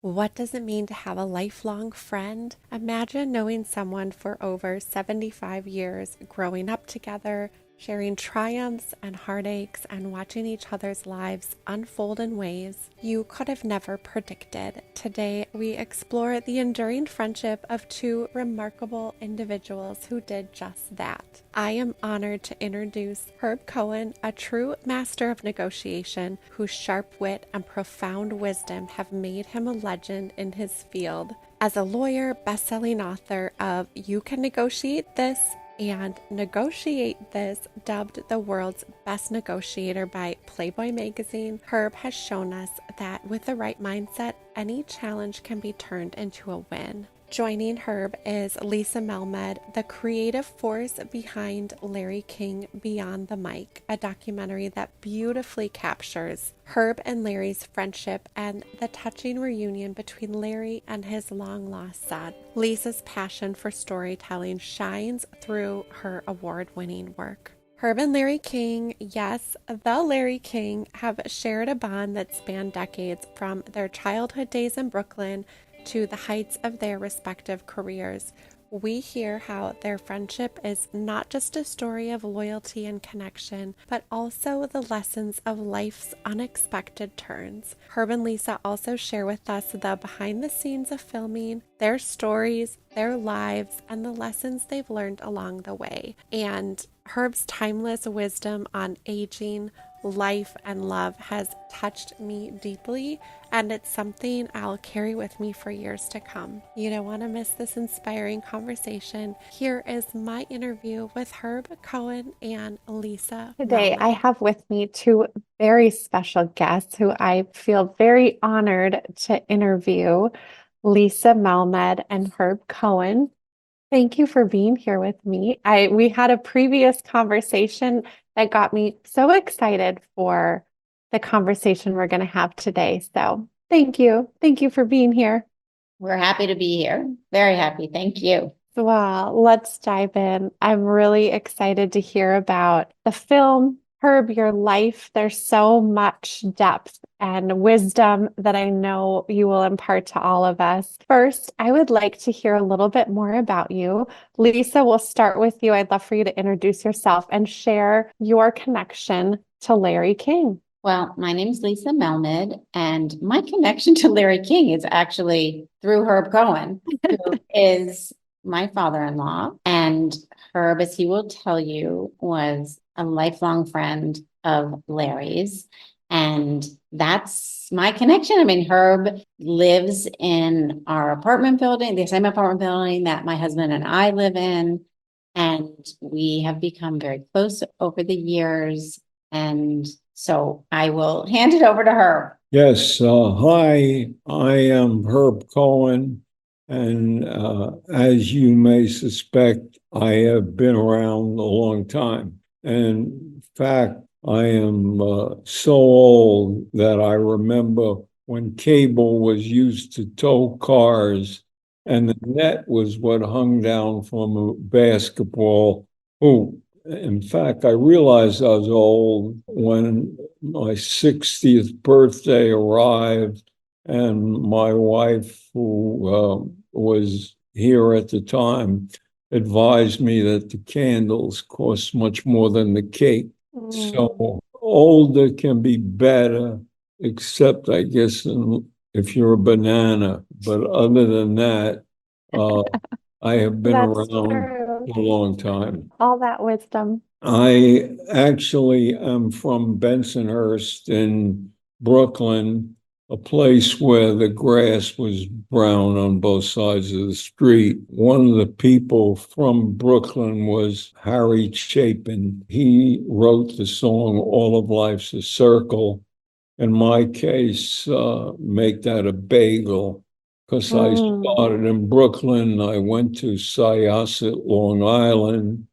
What does it mean to have a lifelong friend? Imagine knowing someone for over 75 years, growing up together, sharing triumphs and heartaches, and watching each other's lives unfold in ways you could have never predicted. Today, we explore the enduring friendship of two remarkable individuals who did just that. I am honored to introduce Herb Cohen, a true master of negotiation whose sharp wit and profound wisdom have made him a legend in his field. As a lawyer, best-selling author of You Can Negotiate This and Negotiate This, dubbed the world's best negotiator by Playboy magazine, Herb has shown us that with the right mindset, any challenge can be turned into a win. Joining Herb is Lisa Melmed, the creative force behind Larry King Beyond the Mic, a documentary that beautifully captures Herb and Larry's friendship and the touching reunion between Larry and his long-lost son. Lisa's passion for storytelling shines through her award-winning work. Herb and Larry King, yes, the Larry King, have shared a bond that spanned decades from their childhood days in Brooklyn to the heights of their respective careers. We hear how their friendship is not just a story of loyalty and connection, but also the lessons of life's unexpected turns. Herb and Lisa also share with us the behind the scenes of filming, their stories, their lives, and the lessons they've learned along the way. And Herb's timeless wisdom on aging, life, and love has touched me deeply, and it's something I'll carry with me for years to come. You don't want to miss this inspiring conversation. Here is my interview with Herb Cohen and Lisa Today, I Melmed. have with me two very special guests who I feel very honored to interview, Lisa Melmed and Herb Cohen. Thank you for being here with me. We had a previous conversation that got me so excited for the conversation we're going to have today. So thank you. Thank you for being here. We're happy to be here. Very happy. Thank you. Well, let's dive in. I'm really excited to hear about the film, Herb, your life. There's so much depth and wisdom that I know you will impart to all of us. First, I would like to hear a little bit more about you. Lisa, we'll start with you. I'd love for you to introduce yourself and share your connection to Larry King. Well, my name's Lisa Melmed, and my connection to Larry King is actually through Herb Cohen, who is my father-in-law. And Herb, as he will tell you, was a lifelong friend of Larry's. And that's my connection. I mean, Herb lives in our apartment building, the same apartment building that my husband and I live in. And we have become very close over the years. And so I will hand it over to her. Yes, hi, I am Herb Cohen, and as you may suspect, I have been around a long time. And in fact, I am so old that I remember when cable was used to tow cars, and the net was what hung down from a basketball hoop. In fact, I realized I was old when my 60th birthday arrived, and my wife, who was here at the time, advised me that the candles cost much more than the cake. Mm. So older can be better, except I guess if you're a banana. But other than that, uh, I have been That's around true. for a long time. All that wisdom. I actually am from Bensonhurst in Brooklyn, a place where the grass was brown on both sides of the street. One of the people from Brooklyn was Harry Chapin. He wrote the song All of Life's a Circle. In my case, make that a bagel. Because I Mm. started in Brooklyn, I went to Syosset, Long Island,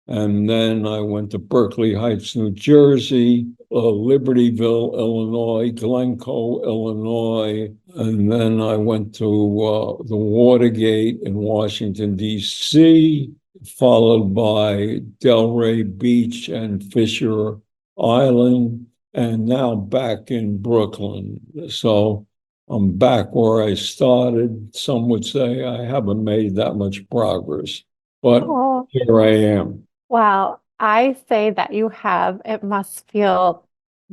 and then I went to Berkeley Heights, New Jersey, Libertyville, Illinois, Glencoe, Illinois. And then I went to the Watergate in Washington, D.C., followed by Delray Beach and Fisher Island, and now back in Brooklyn. So I'm back where I started. Some would say I haven't made that much progress, but Oh, here I am. well, I say that you have. It must feel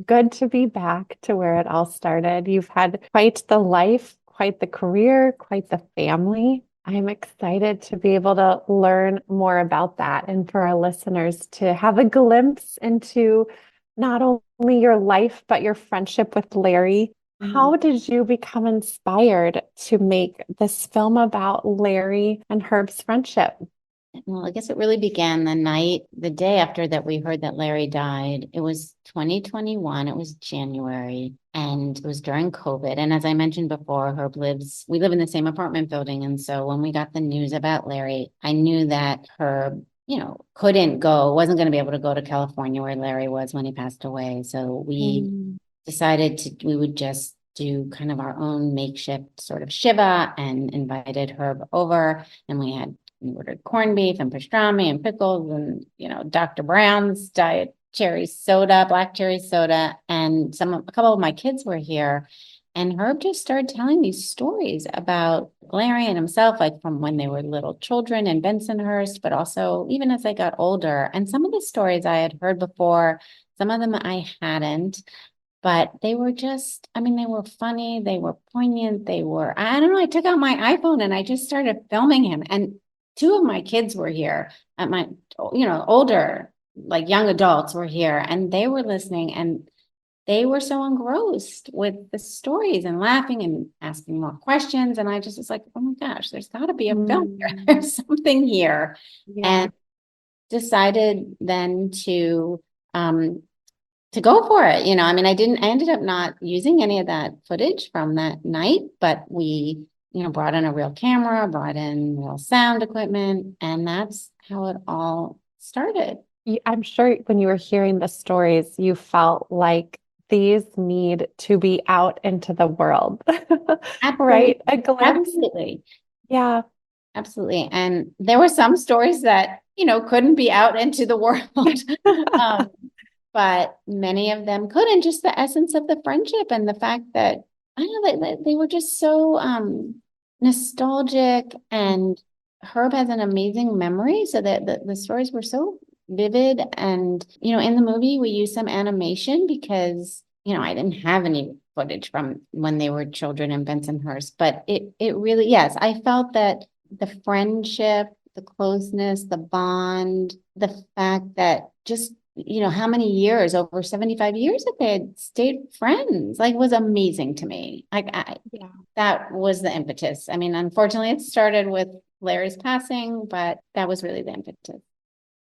good to be back to where it all started. You've had quite the life, quite the career, quite the family. I'm excited to be able to learn more about that and for our listeners to have a glimpse into not only your life, but your friendship with Larry. Mhm. How did you become inspired to make this film about Larry and Herb's friendship? Well, I guess it really began the day after that we heard that Larry died. It was 2021. It was January, and it was during COVID. And as I mentioned before, we live in the same apartment building. And so when we got the news about Larry, I knew that Herb, wasn't going to be able to go to California where Larry was when he passed away. So we Mm. decided we would just do kind of our own makeshift sort of Shiva and invited Herb over. And we ordered corned beef and pastrami and pickles and, Dr. Brown's diet cherry soda, black cherry soda. And a couple of my kids were here. And Herb just started telling these stories about Larry and himself, like from when they were little children in Bensonhurst, but also even as they got older. And some of the stories I had heard before, some of them I hadn't. But they were they were funny, they were poignant, I don't know, I took out my iPhone and I just started filming him. And two of my kids were here older, like young adults were here, and they were listening and they were so engrossed with the stories and laughing and asking more questions. And I just was like, oh my gosh, there's got to be a film here. Mm. There's something here. Yeah. And decided then to go for it. I ended up not using any of that footage from that night, but we, brought in a real camera, brought in real sound equipment, and that's how it all started. I'm sure when you were hearing the stories, you felt like these need to be out into the world, Absolutely. right? A glimpse. Absolutely. Yeah. Absolutely. And there were some stories that, couldn't be out into the world. um, but many of them could. And just the essence of the friendship and the fact that I don't know that they were just so nostalgic, and Herb has an amazing memory, so that the stories were so vivid. And in the movie we used some animation because I didn't have any footage from when they were children in Bensonhurst, but it really, yes, I felt that the friendship, the closeness, the bond, the fact that just how many years, over 75 years that they had stayed friends, like, was amazing to me. Yeah. That was the impetus. I mean, unfortunately, it started with Larry's passing, but that was really the impetus.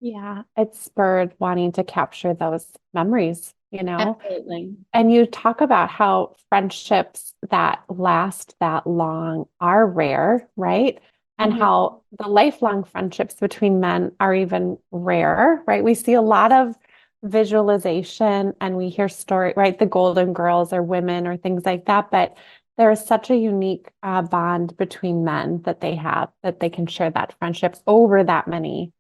Yeah. It spurred wanting to capture those memories, Absolutely. And you talk about how friendships that last that long are rare, right? And Mhm. how the lifelong friendships between men are even rarer, right? We see a lot of visualization and we hear story, right? The Golden Girls or women or things like that, but there is such a unique bond between men that they have that they can share that friendship over that many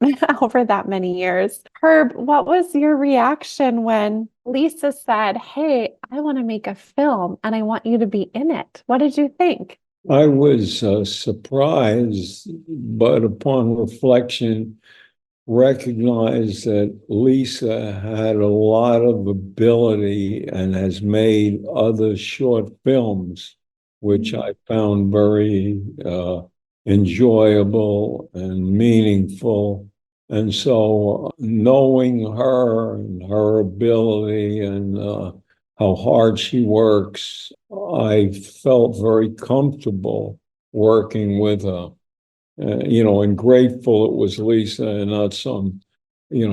over that many years. Herb, what was your reaction when Lisa said, "Hey, I want to make a film and I want you to be in it"? What did you think? I was surprised, but upon reflection, recognized that Lisa had a lot of ability and has made other short films, which I found very enjoyable and meaningful. And so, knowing her and her ability and how hard she works, I felt very comfortable working with her. And grateful it was Lisa and not some,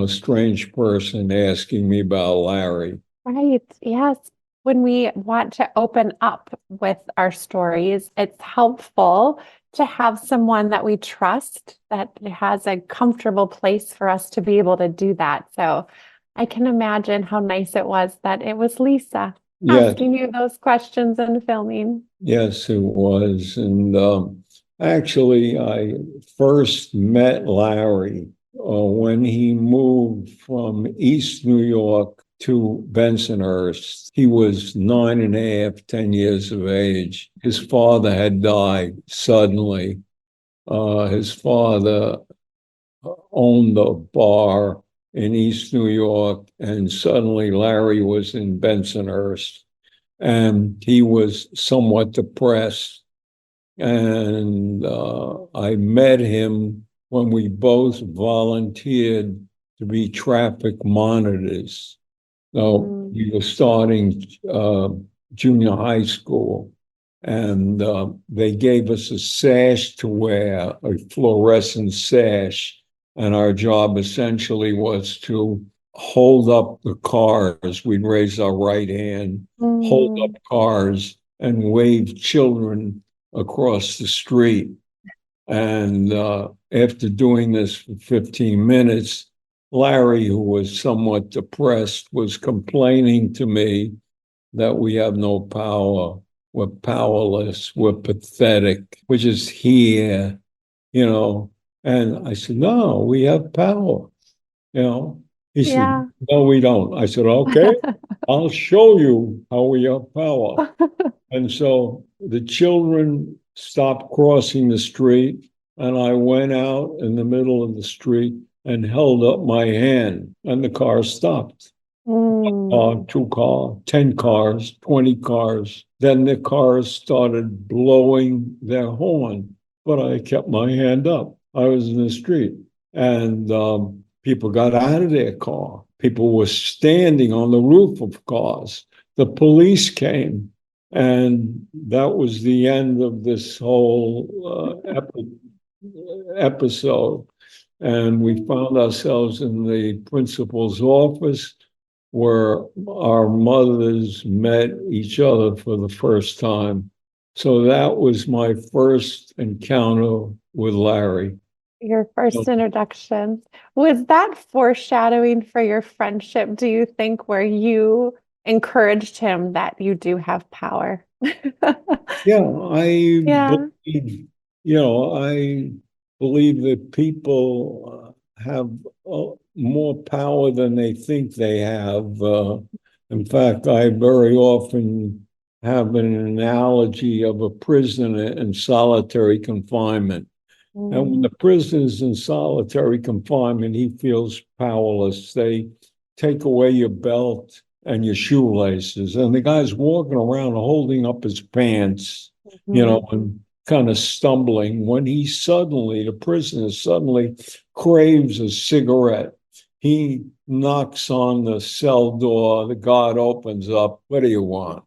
strange person asking me about Larry. Right. Yes. When we want to open up with our stories, it's helpful to have someone that we trust that has a comfortable place for us to be able to do that. So I can imagine how nice it was that it was Lisa Yes, asking you those questions and filming. yes, it was. And actually, I first met Larry when he moved from East New York to Bensonhurst. He was 9.5, 10 years of age. His father had died suddenly. His father owned a bar in East New York, and suddenly Larry was in Bensonhurst, and he was somewhat depressed. And I met him when we both volunteered to be traffic monitors. So we were starting junior high school, and they gave us a sash to wear, a fluorescent sash, and our job essentially was to hold up the cars. We'd raise our right hand, hold up cars, and wave children across the street. And after doing this for 15 minutes, Larry, who was somewhat depressed, was complaining to me that we have no power, we're powerless, we're pathetic, we're just here, you know. And I said, no, we have power, you know. He said, no, we don't. I said, okay, I'll show you how we have power. And so the children stopped crossing the street, and I went out in the middle of the street and held up my hand, and the car stopped. 2 cars, 10 cars, 20 cars. Then the cars started blowing their horn, but I kept my hand up. I was in the street, and people got out of their car. People were standing on the roof of cars. The police came, and that was the end of this whole episode. And we found ourselves in the principal's office, where our mothers met each other for the first time. So that was my first encounter with Larry. Your first introduction. Was that foreshadowing for your friendship, do you think, where you encouraged him that you do have power? Yeah, believe, I believe that people have more power than they think they have. In fact, I very often have an analogy of a prisoner in solitary confinement. And when the prisoner's in solitary confinement, he feels powerless. They take away your belt and your shoelaces, and the guy's walking around holding up his pants, and kind of stumbling, when the prisoner suddenly craves a cigarette. He knocks on the cell door. The guard opens up. What do you want?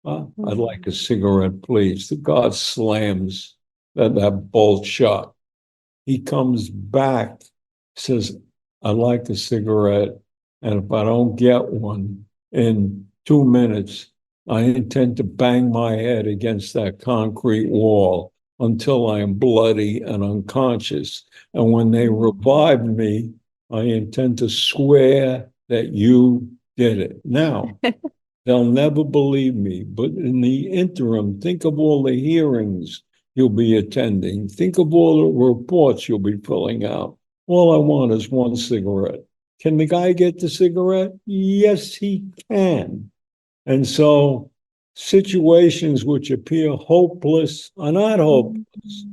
I'd like a cigarette, please. The guard slams that bolt shut. He comes back, says, I'd like a cigarette, and if I don't get one in 2 minutes, I intend to bang my head against that concrete wall until I am bloody and unconscious. And when they revive me, I intend to swear that you did it. Now, they'll never believe me, but in the interim, think of all the hearings you'll be attending. Think of all the reports you'll be filling out. All I want is one cigarette. Can the guy get the cigarette? Yes, he can. And so situations which appear hopeless are not hopeless.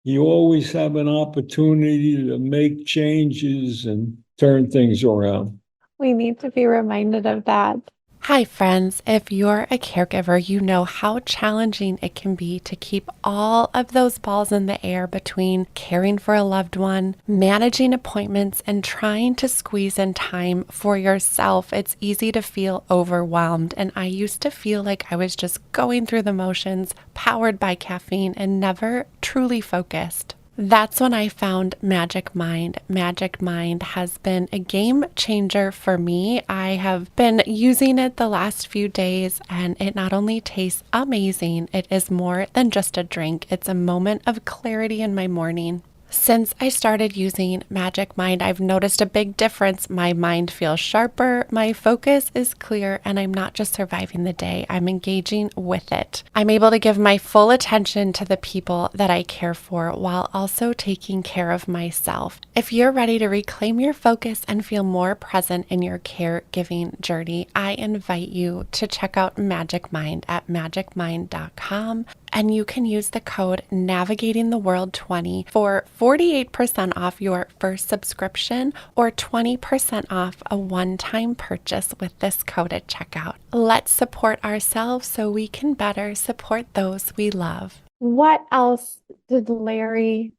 You always have an opportunity to make changes and turn things around. We need to be reminded of that. Hi, friends. If you're a caregiver, you know how challenging it can be to keep all of those balls in the air between caring for a loved one, managing appointments, and trying to squeeze in time for yourself. It's easy to feel overwhelmed, and I used to feel like I was just going through the motions, powered by caffeine, and never truly focused. That's when I found Magic Mind. Magic Mind has been a game changer for me. I have been using it the last few days, and it not only tastes amazing, it is more than just a drink. It's a moment of clarity in my morning. Since I started using Magic Mind, I've noticed a big difference. My mind feels sharper, my focus is clear, and I'm not just surviving the day, I'm engaging with it. I'm able to give my full attention to the people that I care for while also taking care of myself. If you're ready to reclaim your focus and feel more present in your caregiving journey, I invite you to check out Magic Mind at magicmind.com. And you can use the code NavigatingTheWorld20 for 48% off your first subscription or 20% off a one-time purchase with this code at checkout. Let's support ourselves so we can better support those we love. What else did Larry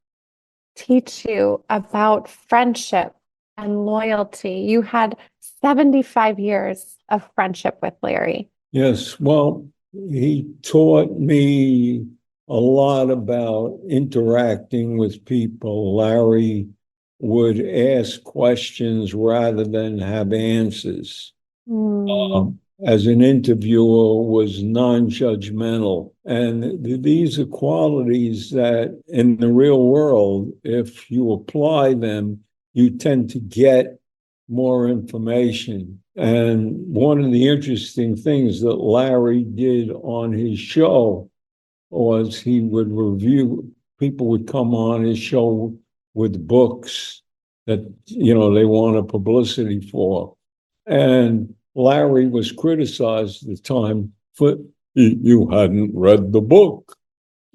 teach you about friendship and loyalty? You had 75 years of friendship with Larry. Yes, well, he taught me a lot about interacting with people. Larry would ask questions rather than have answers. As an interviewer, was non-judgmental. And these are qualities that in the real world, if you apply them, you tend to get more information. And one of the interesting things that Larry did on his show was he would review, people would come on his show with books that, they wanted publicity for. And Larry was criticized at the time for, you hadn't read the book.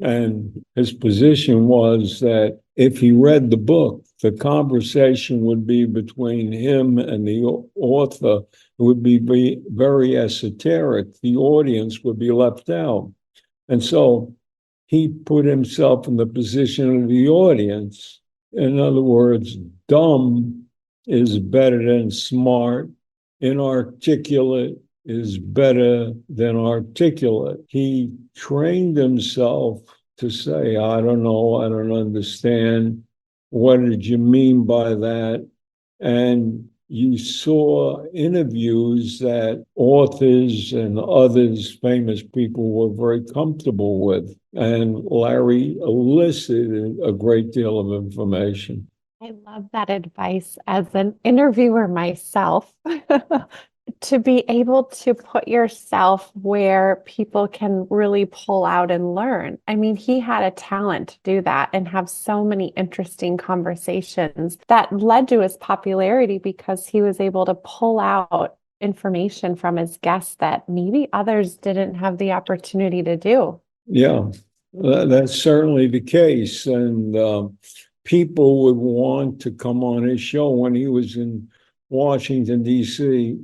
And his position was that if he read the book, the conversation would be between him and the author. It would be very esoteric. The audience would be left out. And so he put himself in the position of the audience. In other words, dumb is better than smart. Inarticulate is better than articulate. He trained himself to say, I don't know, I don't understand. What did you mean by that? And you saw interviews that authors and others, famous people, were very comfortable with. And Larry elicited a great deal of information. I love that advice as an interviewer myself. To be able to put yourself where people can really pull out and learn. I mean, he had a talent to do that and have so many interesting conversations that led to his popularity because he was able to pull out information from his guests that maybe others didn't have the opportunity to do. Yeah, that's certainly the case. And people would want to come on his show when he was in Washington, D.C.,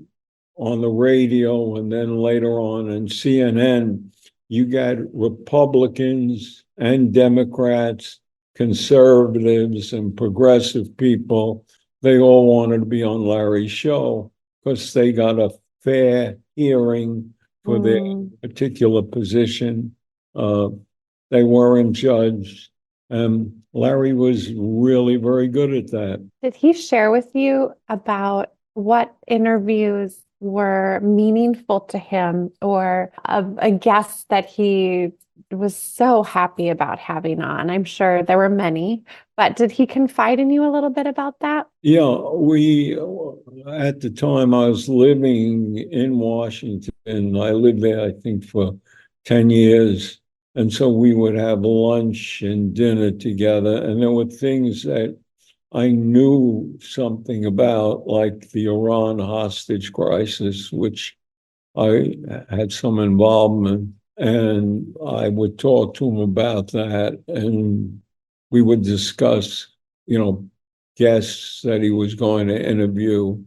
on the radio, and then later on in CNN. You got Republicans and Democrats, conservatives and progressive people. They all wanted to be on Larry's show because they got a fair hearing for their particular position. They weren't judged. And Larry was really very good at that. Did he share with you about what interviews were meaningful to him, or a guest that he was so happy about having on? I'm sure there were many, but did he confide in you a little bit about that? Yeah, at the time I was living in Washington. I lived there, I think, for 10 years. And so we would have lunch and dinner together. And there were things that I knew something about, like the Iran hostage crisis, which I had some involvement, and I would talk to him about that, and we would discuss, guests that he was going to interview.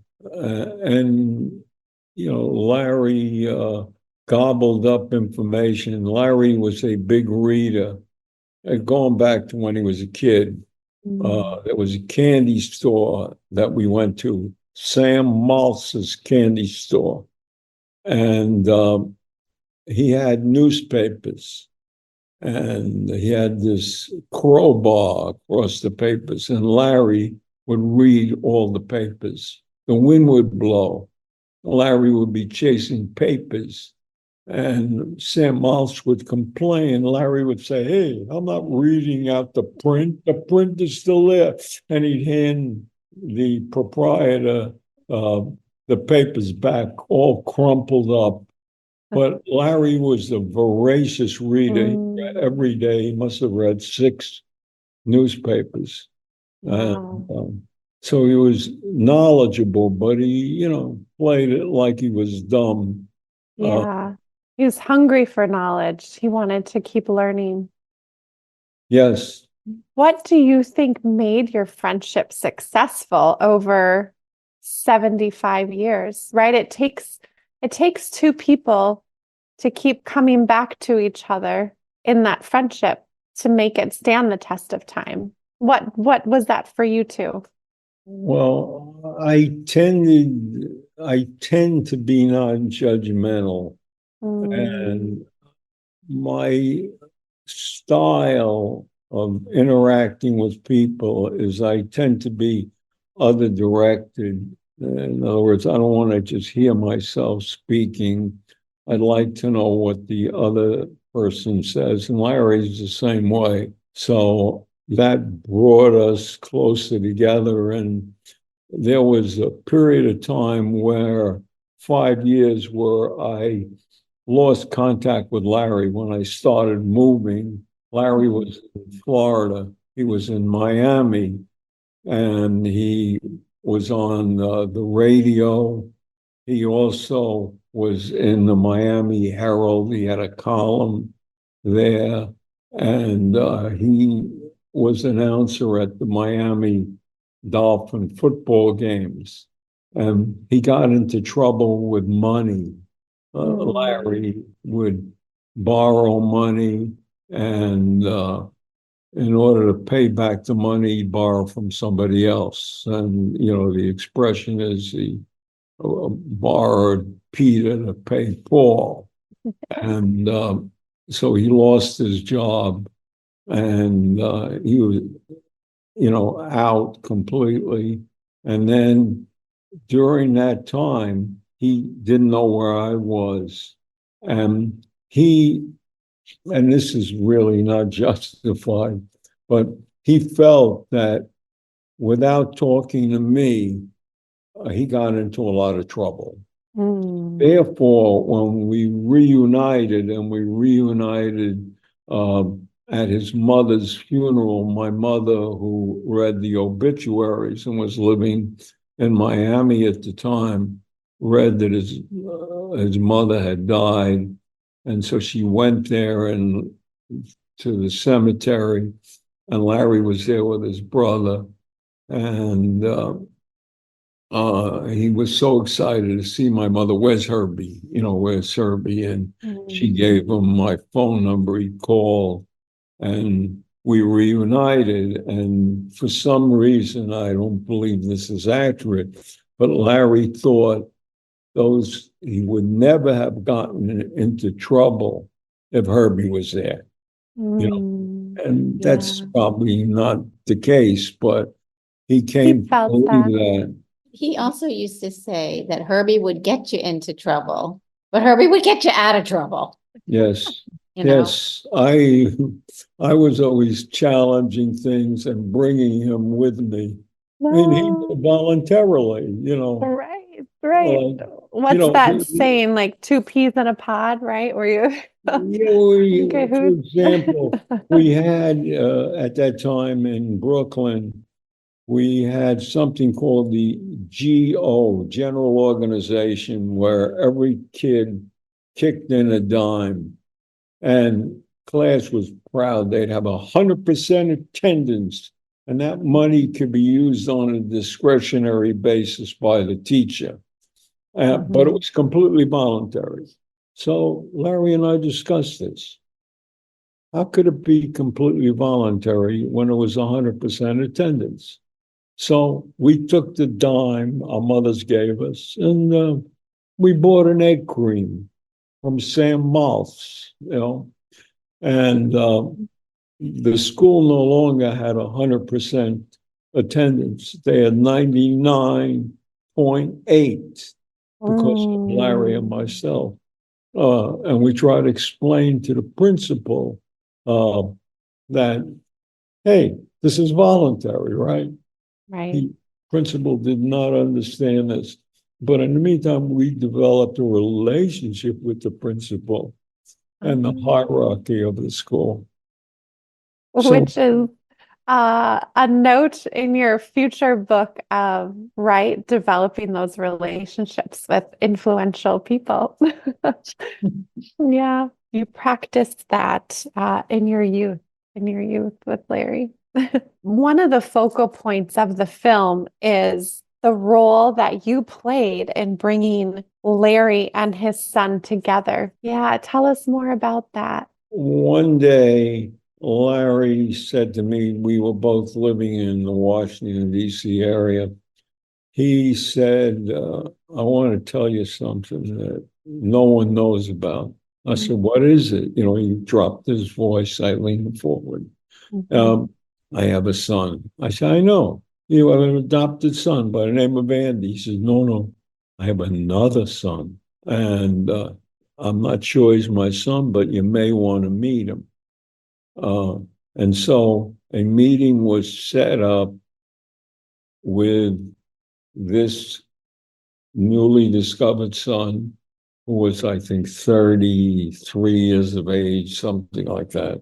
Larry gobbled up information. Larry was a big reader, going back to when he was a kid. There was a candy store that we went to, Sam Maltz's candy store. And he had newspapers. And he had this crowbar across the papers. And Larry would read all the papers. The wind would blow. Larry would be chasing papers. and Sam Maltz would complain. Larry would say, "Hey, I'm not reading out the print. The print is still there." And he'd hand the proprietor the papers back, all crumpled up. But Larry was a voracious reader. He read every day. He must have read 6 newspapers. Wow. So he was knowledgeable, but he, played it like he was dumb. Yeah. He was hungry for knowledge. He wanted to keep learning. Yes. What do you think made your friendship successful over 75 years, right? It takes 2 people to keep coming back to each other in that friendship to make it stand the test of time. What was that for you two? Well, I tend to be non-judgmental, and my style of interacting with people is I tend to be other directed. In other words, I don't want to just hear myself speaking. I'd like to know what the other person says, and Larry's the same way. So that brought us closer together, and there was a period of time where 5 years where I lost contact with Larry when I started moving. Larry was in Florida. He was in Miami, and he was on the radio. He also was in the Miami Herald. He had a column there, and he was announcer at the Miami Dolphin football games. And he got into trouble with money. Larry would borrow money, and in order to pay back the money, he'd borrow from somebody else. And, the expression is he borrowed Peter to pay Paul. And so he lost his job, and he was, out completely. And then during that time, he didn't know where I was. And this is really not justified, but he felt that without talking to me, he got into a lot of trouble. Therefore, when we reunited, at his mother's funeral, my mother, who read the obituaries and was living in Miami at the time, read that his mother had died, and so she went there and to the cemetery, and Larry was there with his brother, and he was so excited to see my mother. Where's Herbie? Where's Herbie? And she gave him my phone number. He called, and we reunited. And for some reason, I don't believe this is accurate, but Larry thought he would never have gotten into trouble if Herbie was there. And that's probably not the case, but he came to believe that. He also used to say that Herbie would get you into trouble, but Herbie would get you out of trouble. Yes. Yes. I was always challenging things and bringing him with me. And he voluntarily, Right. What's that saying? Like 2 peas in a pod, right? Where you for example, we had at that time in Brooklyn, we had something called the GO, General Organization, where every kid kicked in a dime, and class was proud. They'd have 100% attendance, and that money could be used on a discretionary basis by the teacher. But it was completely voluntary. So Larry and I discussed this. How could it be completely voluntary when it was 100% attendance? So we took the dime our mothers gave us, and we bought an egg cream from Sam Maltz, and the school no longer had 100% attendance. They had 99.8 because of Larry and myself. And we try to explain to the principal that, hey, this is voluntary, right? Right. The principal did not understand this. But in the meantime, we developed a relationship with the principal and the hierarchy of the school. So, Which is a note in your future book of, right, developing those relationships with influential people. Yeah, you practiced that in your youth with Larry. One of the focal points of the film is the role that you played in bringing Larry and his son together. Yeah, tell us more about that. one day, Larry said to me, we were both living in the Washington, D.C. area. He said, I want to tell you something that no one knows about. I said, what is it? You know, he dropped his voice. I leaned forward. Mhm. I have a son. I said, I know. You have an adopted son by the name of Andy. He says, no, no, I have another son. And I'm not sure he's my son, but you may want to meet him. Uh, and so a meeting was set up with this newly discovered son, who was, I think, 33 years of age, something like that.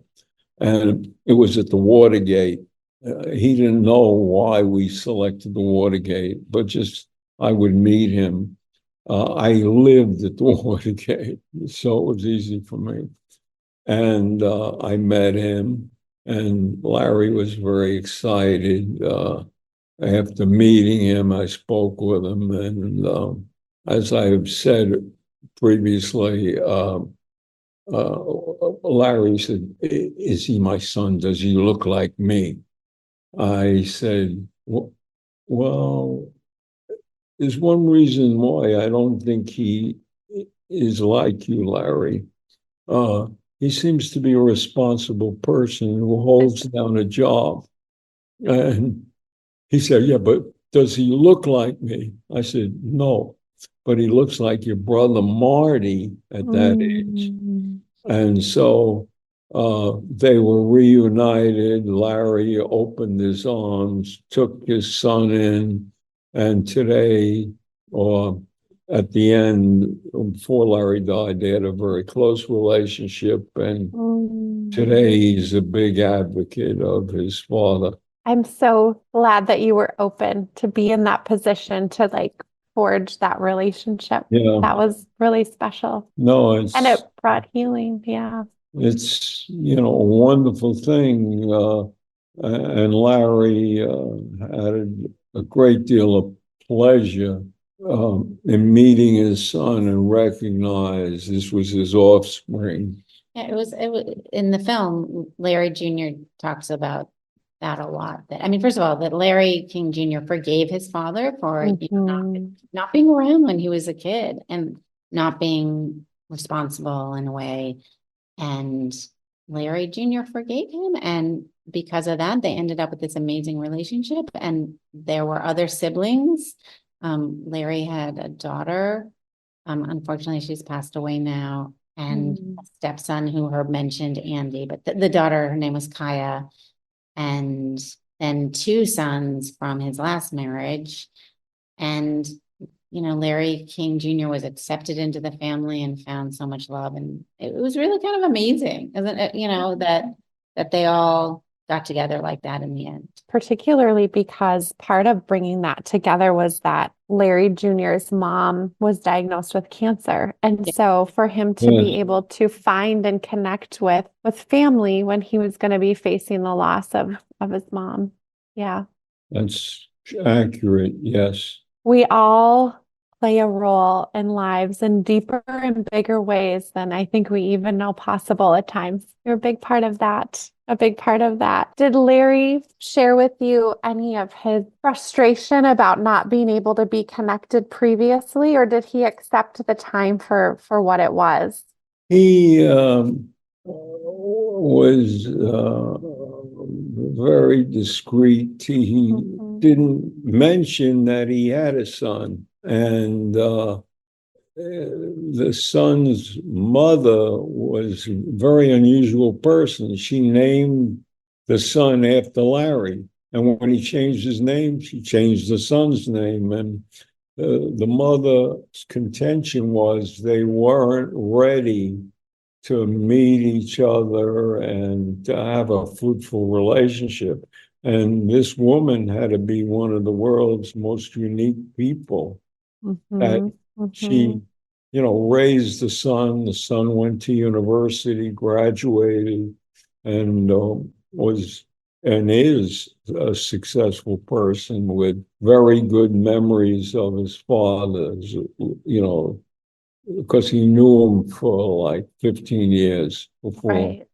And it was at the Watergate. He didn't know why we selected the Watergate, but just I would meet him. I lived at the Watergate, so it was easy for me. And I met him, and Larry was very excited. After meeting him, I spoke with him, and as I have said previously, Larry said, "Is he my son? Does he look like me?" I said, "Well, there's one reason why I don't think he is like you, Larry. Uh, he seems to be a responsible person who holds down a job." And he said, "Yeah, but does he look like me?" I said, "No, but he looks like your brother Marty at that age." Mm. And so they were reunited. Larry opened his arms, took his son in, and today, or at the end, before Larry died, they had a very close relationship. And Mm. today he's a big advocate of his father. I'm so glad that you were open to be in that position to like forge that relationship. Yeah, That was really special. no, And it brought healing. Yeah. it's a wonderful thing. And Larry had a great deal of pleasure in meeting his son and recognize this was his offspring. Yeah, it was in the film, Larry Jr. talks about that a lot. That, I mean, first of all, that Larry King Jr. forgave his father for not being around when he was a kid and not being responsible in a way. And Larry Jr. forgave him. And because of that, they ended up with this amazing relationship. And there were other siblings. Larry had a daughter. Unfortunately, she's passed away now. And a stepson who Herb mentioned, Andy, but the daughter, her name was Kaya. And then two sons from his last marriage. And Larry King Jr. was accepted into the family and found so much love. And it was really kind of amazing, isn't it? That they all got together like that in the end. Particularly because part of bringing that together was that Larry Jr.'s mom was diagnosed with cancer. And so for him to be able to find and connect with family when he was going to be facing the loss of his mom. Yeah. That's accurate, yes. We all play a role in lives in deeper and bigger ways than I think we even know possible at times. You're a big part of that. A big part of that. Did Larry share with you any of his frustration about not being able to be connected previously, or did he accept the time for what it was? He was very discreet. He didn't mention that he had a son. And the son's mother was a very unusual person. She named the son after Larry. And when he changed his name, she changed the son's name. And the mother's contention was they weren't ready to meet each other and to have a fruitful relationship. And this woman had to be one of the world's most unique people. Mm-hmm. She, raised the son. The son went to university, graduated, and was and is a successful person with very good memories of his father's, because he knew him for like 15 years before Right.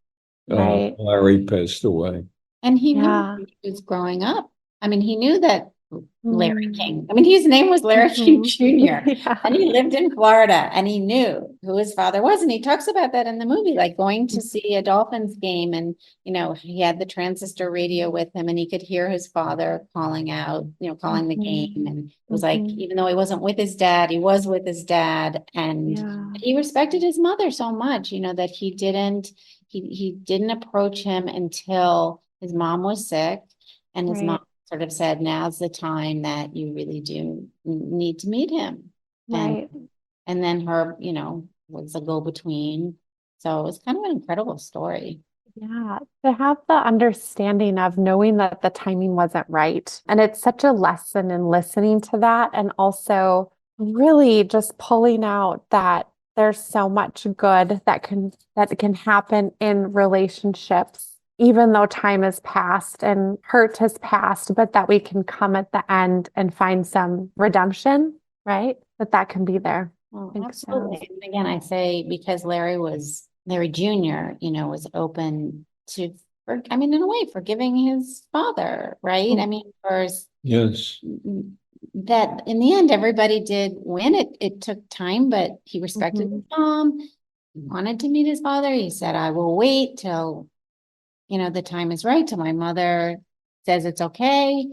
Right. Larry passed away. And he knew Yeah. when he was growing up. I mean, he knew that Larry Mm. King, I mean, his name was Larry King Jr. Yeah. And he lived in Florida and he knew who his father was. And he talks about that in the movie, like going to see a Dolphins game. And, he had the transistor radio with him and he could hear his father calling out, calling the game. And it was like, even though he wasn't with his dad, he was with his dad. And Yeah. he respected his mother so much, that he didn't approach him until his mom was sick. And his mom Right. sort of said, now's the time that you really do need to meet him. Right. And then Herb, was a go-between. So it was kind of an incredible story. Yeah, to have the understanding of knowing that the timing wasn't right. And it's such a lesson in listening to that and also really just pulling out that there's so much good that can happen in relationships, even though time has passed and hurt has passed, but that we can come at the end and find some redemption, right? That can be there. Well, I think absolutely. so. And again, I say because Larry Jr., was open to, in a way, forgiving his father, right? I mean, Yes. that in the end, everybody did win. It took time, but he respected his mom. He wanted to meet his father. He said, I will wait till, the time is right, till my mother says it's okay.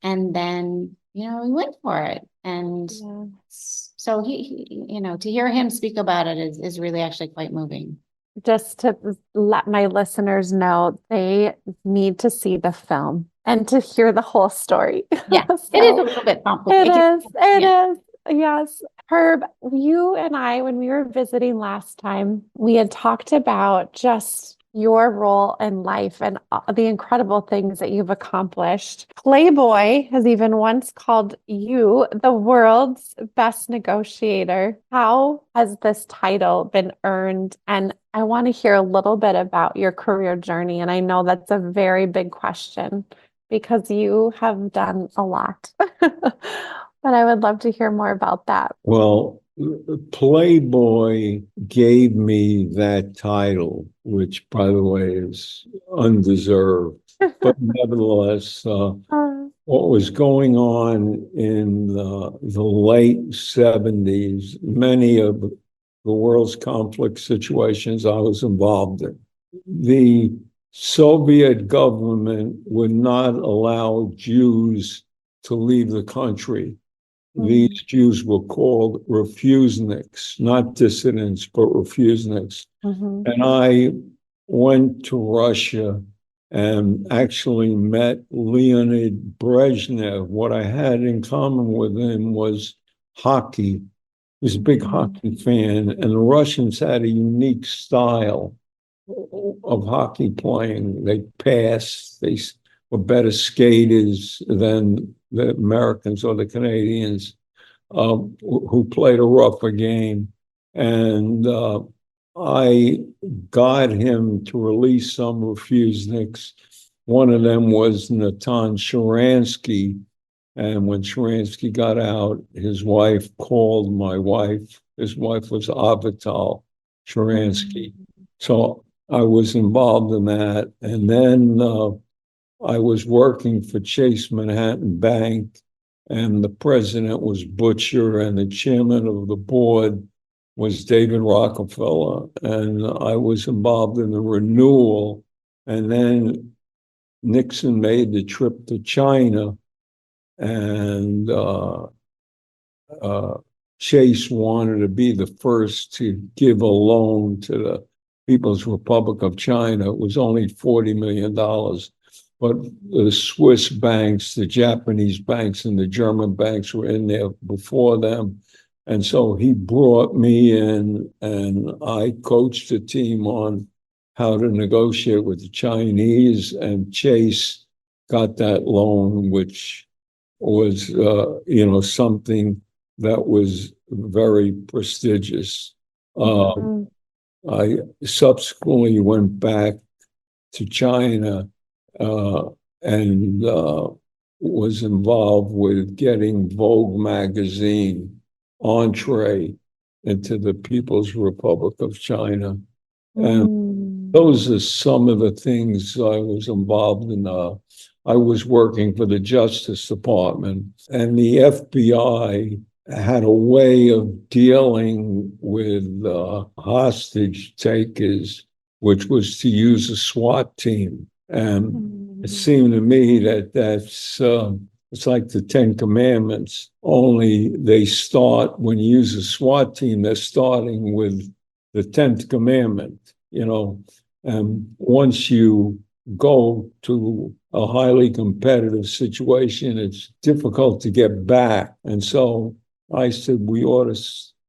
And then, he went for it. And Yeah. so to hear him speak about it is really actually quite moving. Just to let my listeners know, they need to see the film and to hear the whole story. Yeah, it is a little bit complicated. It is. Yes. Herb, you and I, when we were visiting last time, we had talked about just your role in life and the incredible things that you've accomplished. Playboy has even once called you the world's best negotiator. How has this title been earned? And I want to hear a little bit about your career journey. And I know that's a very big question because you have done a lot. But I would love to hear more about that. Well, Playboy gave me that title, which, by the way, is undeserved. But nevertheless, what was going on in the late 70s, many of the world's conflict situations I was involved in, the Soviet government would not allow Jews to leave the country. These Jews were called refuseniks, not dissidents, but refuseniks. And I went to Russia and actually met Leonid Brezhnev. What I had in common with him was hockey. He was a big hockey fan, and the Russians had a unique style of hockey playing. They passed, they were better skaters than the Americans or the Canadians, who played a rougher game. And I got him to release some refuseniks. One of them was Natan Sharansky. And when Sharansky got out, his wife called my wife. His wife was Avital Sharansky. So I was involved in that. And then I was working for Chase Manhattan Bank, and the president was Butcher, and the chairman of the board was David Rockefeller. And I was involved in the renewal. And then Nixon made the trip to China, and Chase wanted to be the first to give a loan to the People's Republic of China. It was only $40 million. But the Swiss banks, the Japanese banks, and the German banks were in there before them. And so he brought me in, and I coached the team on how to negotiate with the Chinese, and Chase got that loan, which was, something that was very prestigious. Mhm. I subsequently went back to China uh, and was involved with getting Vogue magazine entree into the People's Republic of China. And those are some of the things I was involved in. I was working for the Justice Department, and the FBI had a way of dealing with hostage takers, which was to use a SWAT team. And it seemed to me that it's like the Ten Commandments, only they start, when you use a SWAT team, they're starting with the 10th commandment, and once you go to a highly competitive situation, it's difficult to get back. And so I said, we ought to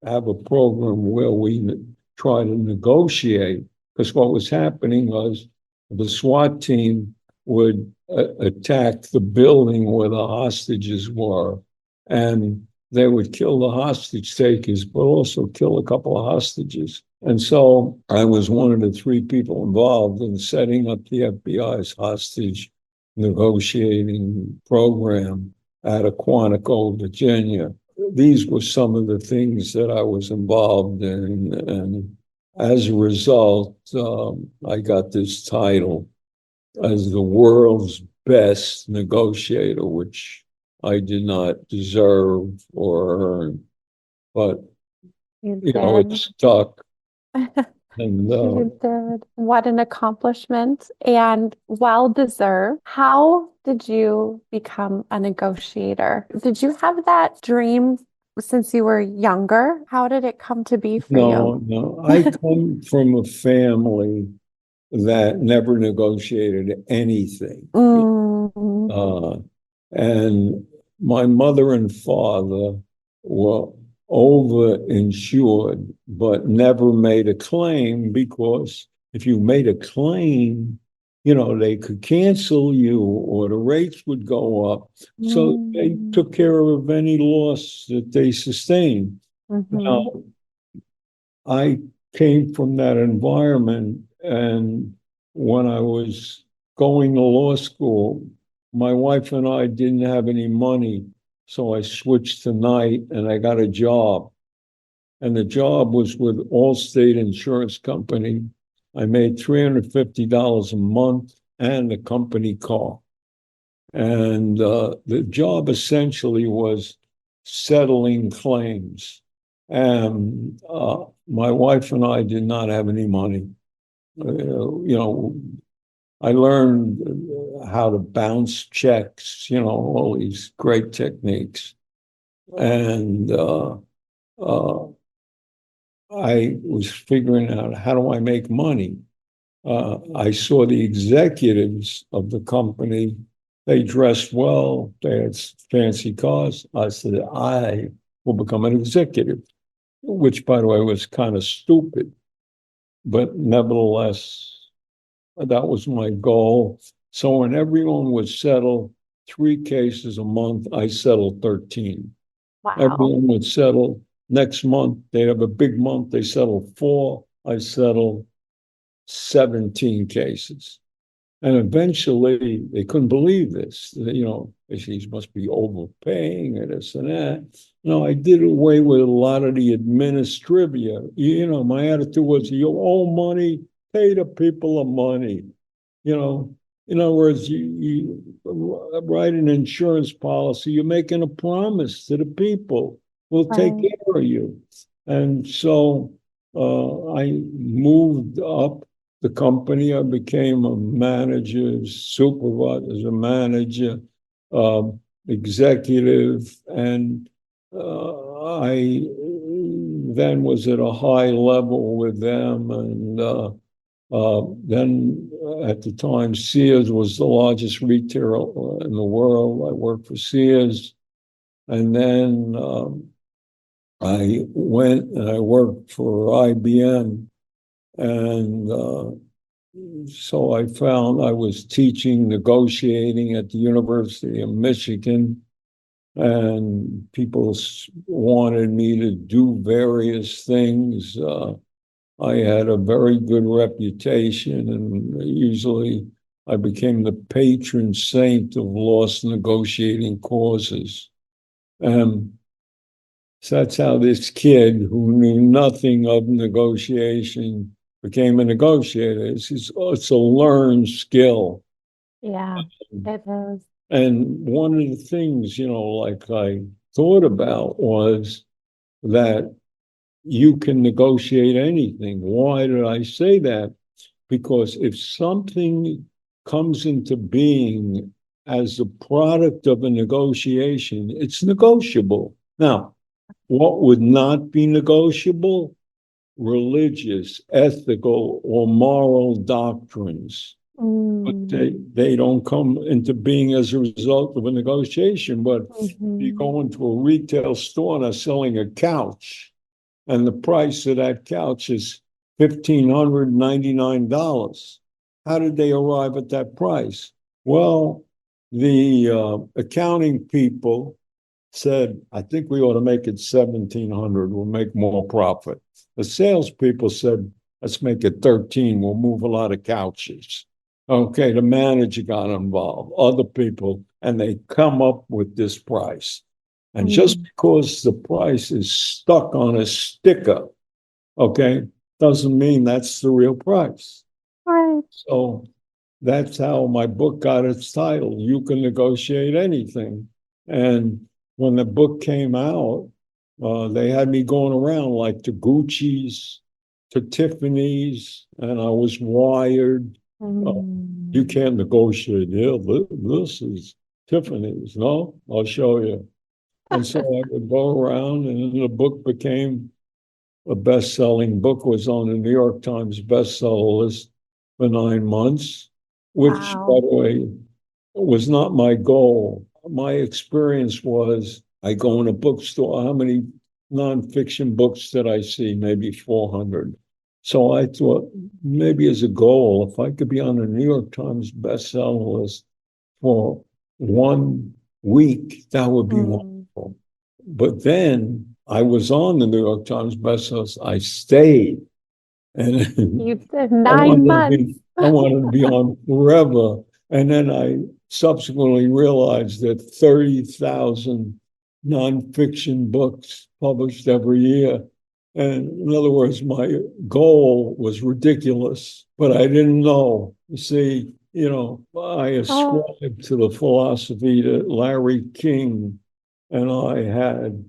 have a program where we try to negotiate, because what was happening was the SWAT team would attack the building where the hostages were, and they would kill the hostage takers, but also kill a couple of hostages. And so I was one of the three people involved in setting up the FBI's hostage negotiating program out of Quantico, Virginia. These were some of the things that I was involved in. And as a result, I got this title as the world's best negotiator, which I did not deserve or earn, but it stuck. And You did. What an accomplishment and well deserved. How did you become a negotiator? Did you have that dream since you were younger? How did it come to be for you? no, I come from a family that never negotiated anything. Mm, And my mother and father were overinsured, but never made a claim, because if you made a claim, they could cancel you or the rates would go up. So they took care of any loss that they sustained. Now, I came from that environment, and when I was going to law school, my wife and I didn't have any money, so I switched to night and I got a job. And the job was with Allstate Insurance Company. I made $350 a month and a company car. And the job essentially was settling claims. And my wife and I did not have any money. I learned how to bounce checks, all these great techniques. And I was figuring out, how do I make money? I saw the executives of the company. They dressed well. They had fancy cars. I said, I will become an executive, which, by the way, was kind of stupid. But nevertheless, that was my goal. So when everyone would settle 3 cases a month, I settled 13. wow. Everyone would settle next month. They'd have a big month. They settled 4. I settled 17 cases. And eventually they couldn't believe this. They said, he must be overpaying and this and that. No, I did away with a lot of the administrivia. My attitude was, you owe money, pay the people the money. In other words, you write an insurance policy, you're making a promise to the people, we'll take care of you. And so I moved up the company. I became a manager, supervisor, executive, and I then was at a high level with them. And then at the time, Sears was the largest retailer in the world. I worked for Sears. And then I went and I worked for IBM. And so I found I was teaching negotiating at the University of Michigan, and people wanted me to do various things. I had a very good reputation, and usually I became the patron saint of lost negotiating causes. So that's how this kid who knew nothing of negotiation became a negotiator. It's a learned skill. Yeah, it is. And one of the things, like I thought about was that you can negotiate anything. Why did I say that? Because if something comes into being as a product of a negotiation, it's negotiable. Now, what would not be negotiable? Religious, ethical, or moral doctrines. But they don't come into being as a result of a negotiation. But you go into a retail store and are selling a couch, and the price of that couch is $1,599. How did they arrive at that price? Well, the accounting people said, I think we ought to make it 1,700. We'll make more profit. The salespeople said, let's make it 13. We'll move a lot of couches. Okay, the manager got involved, other people, and they come up with this price. And just because the price is stuck on a sticker, okay, doesn't mean that's the real price. Right. So that's how my book got its title, You Can Negotiate Anything. And when the book came out, they had me going around like to Gucci's, to Tiffany's, and I was wired. You can't negotiate here. This is Tiffany's. No, I'll show you. And so I would go around, and then the book became a best-selling book, was on the New York Times bestseller list for 9 months, which, by the way, was not my goal. My experience was I go in a bookstore. How many nonfiction books did I see? Maybe 400. So I thought maybe as a goal, if I could be on the New York Times bestseller list for 1 week, that would be wonderful. But then I was on the New York Times bestseller list. I stayed. And You did 9 months. I wanted to be on forever. And then I subsequently realized that 30,000 nonfiction books published every year. And in other words, my goal was ridiculous, but I didn't know. You see, I ascribed to the philosophy that Larry King and I had.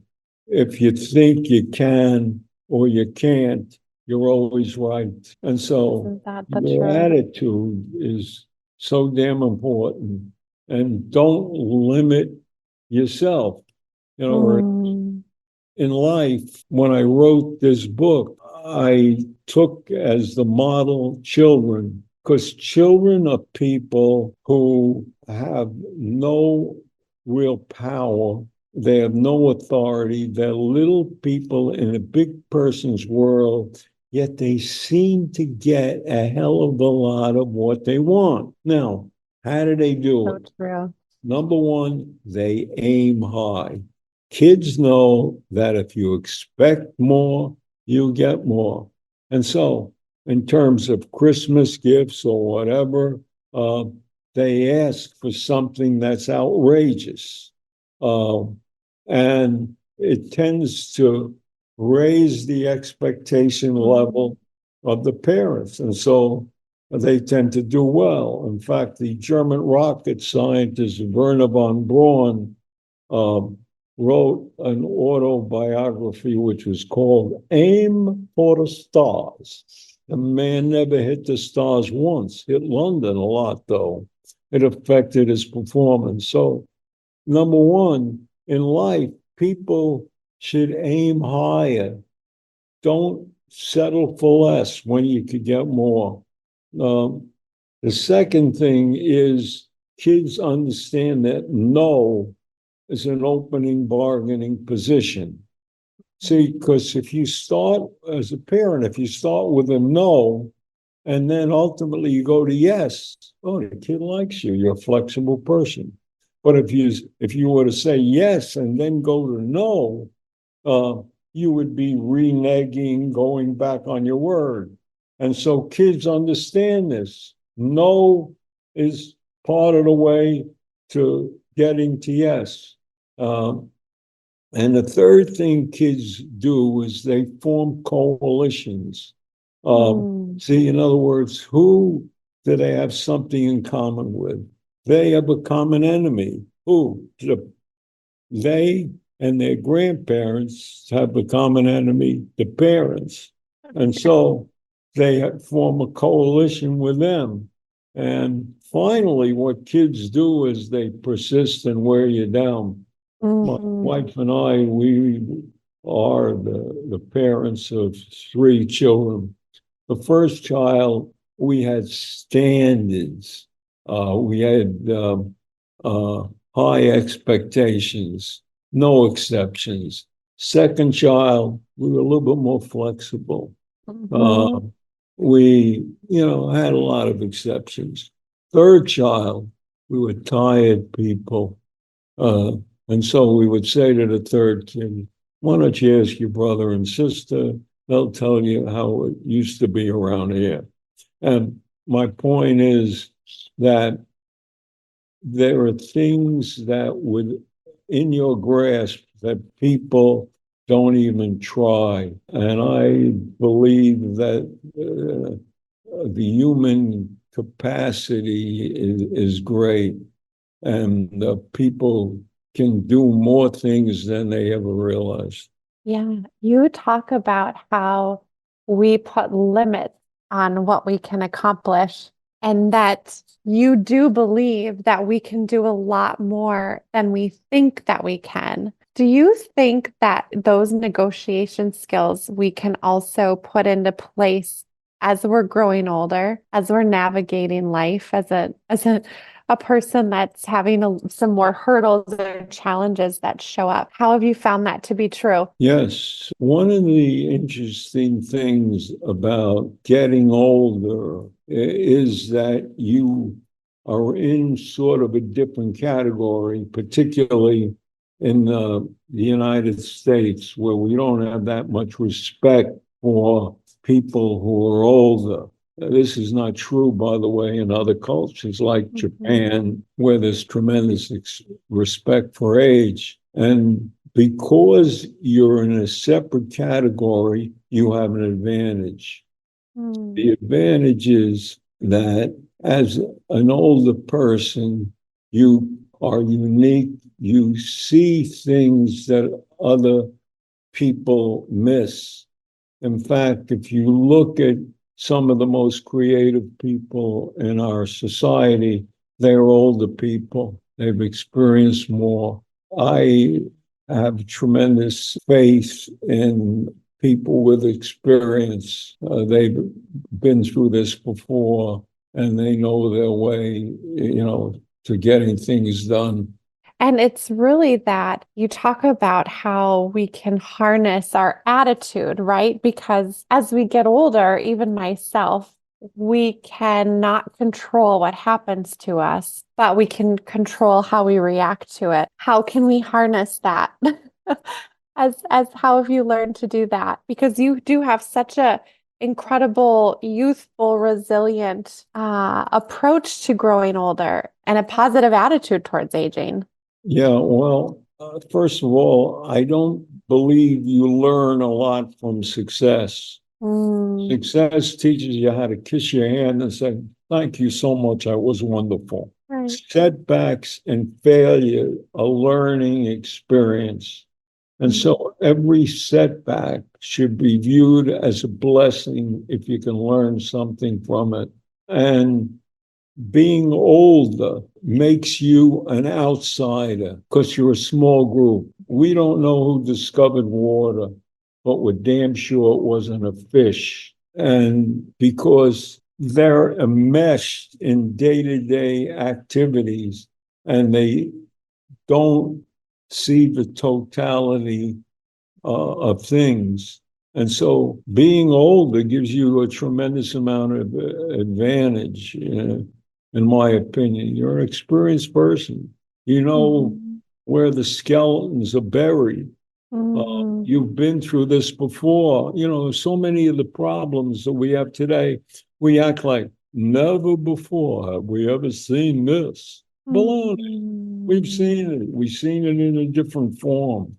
If you think you can or you can't, you're always right. And so your attitude is so damn important. And don't limit yourself. In life, when I wrote this book, I took as the model children, because children are people who have no real power. They have no authority. They're little people in a big person's world, yet they seem to get a hell of a lot of what they want. Now, how do they do it? True. Number one, they aim high. Kids know that if you expect more, you'll get more. And so, in terms of Christmas gifts or whatever, they ask for something that's outrageous. And it tends to raise the expectation level of the parents. And so they tend to do well. In fact, the German rocket scientist Werner von Braun wrote an autobiography which was called Aim for the Stars. The man never hit the stars once, hit London a lot, though. It affected his performance. So, number one, in life, people should aim higher. don't settle for less when you could get more. The second thing is kids understand that no is an opening bargaining position. See, because if you start as a parent, if you start with a no, and then ultimately you go to yes, oh, the kid likes you. You're a flexible person. But if you were to say yes and then go to no, you would be reneging, going back on your word. And so kids understand this. No is part of the way to getting to yes. And the third thing kids do is they form coalitions. See, in other words, who do they have something in common with? They have a common enemy. Who? They and their grandparents have a common enemy, the parents. And so they form a coalition with them. And finally, what kids do is they persist and wear you down. My wife and I, we are the parents of 3 children. The first child, we had standards. We had high expectations, no exceptions. Second child, we were a little bit more flexible. We, had a lot of exceptions. Third child, we were tired people. And so we would say to the third kid, why don't you ask your brother and sister? They'll tell you how it used to be around here. And my point is that there are things that would in your grasp that people don't even try. And I believe that the human capacity is great, and people can do more things than they ever realized. Yeah, you talk about how we put limits on what we can accomplish, and that you do believe that we can do a lot more than we think that we can. Do you think that those negotiation skills we can also put into place as we're growing older, as we're navigating life, as a person that's having some more hurdles or challenges that show up? How have you found that to be true? Yes. One of the interesting things about getting older is that you are in sort of a different category, particularly in the United States, where we don't have that much respect for people who are older. This is not true, by the way, in other cultures like Japan, where there's tremendous respect for age. And because you're in a separate category, you have an advantage. The advantage is that as an older person, you are unique. You see things that other people miss. In fact, if you look at some of the most creative people in our society, they're older people. They've experienced more. I have tremendous faith in people with experience. They've been through this before, and they know their way, to getting things done. And it's really that you talk about how we can harness our attitude, right? Because as we get older, even myself, we cannot control what happens to us, but we can control how we react to it. How can we harness that? As how have you learned to do that? Because you do have such a incredible, youthful, resilient approach to growing older and a positive attitude towards aging. Yeah, well, first of all, I don't believe you learn a lot from success. Success teaches you how to kiss your hand and say, thank you so much, I was wonderful. Right. Setbacks and failure are learning experience. And so every setback should be viewed as a blessing if you can learn something from it. And being older makes you an outsider because you're a small group. We don't know who discovered water, but we're damn sure it wasn't a fish. And because they're enmeshed in day-to-day activities and they don't see the totality of things. And so being older gives you a tremendous amount of advantage, in my opinion. You're an experienced person. You know where the skeletons are buried. You've been through this before. So many of the problems that we have today, we act like never before have we ever seen this. Baloney. We've seen it. We've seen it in a different form.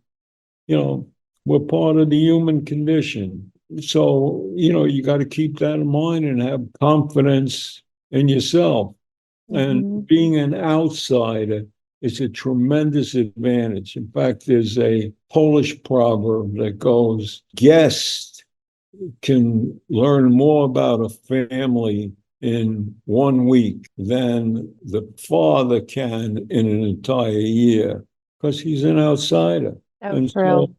We're part of the human condition. So, you got to keep that in mind and have confidence in yourself. And being an outsider is a tremendous advantage. In fact, there's a Polish proverb that goes, guests can learn more about a family in 1 week than the father can in an entire year, because he's an outsider. And so,